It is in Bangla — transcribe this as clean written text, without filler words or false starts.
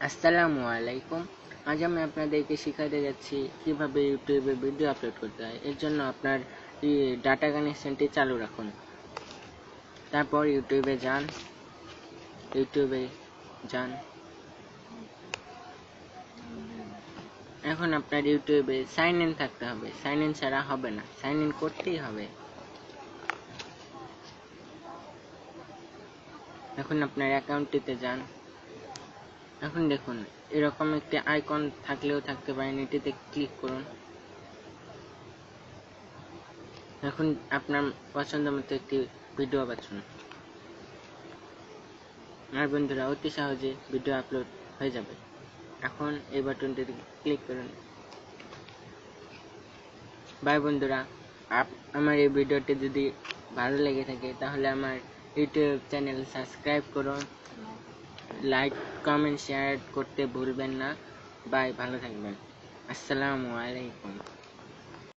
আসসালামু আলাইকুম। আজ আমি আপনাদেরকে শেখাতে যাচ্ছি কিভাবে ইউটিউবে ভিডিও আপলোড করতে হয়। এর জন্য আপনার ডাটা কানেকশনটি চালু রাখুন, তারপর ইউটিউবে যান। এখন আপনার ইউটিউবে সাইন ইন থাকতে হবে, সাইন ইন ছাড়া হবে না, সাইন ইন করতেই হবে। এখন আপনার অ্যাকাউন্টটিতে যান। এখন দেখুন এরকম একটি আইকন থাকলেও থাকতে পারেন, এটিতে ক্লিক করুন। এখন আপনার পছন্দ মতো একটি ভিডিও বাছুন। আমার বন্ধুরা অতি সহজে ভিডিও আপলোড হয়ে যাবে। এখন এই বাটনটিতে ক্লিক করুন। বাই বন্ধুরা, আমার এই ভিডিওটি যদি ভালো লেগে থাকে তাহলে আমার ইউটিউব চ্যানেল সাবস্ক্রাইব করুন, লাইক কমেন্ট শেয়ার করতে ভুলবেন না। বাই, ভালো থাকবেন। আসসালামু আলাইকুম।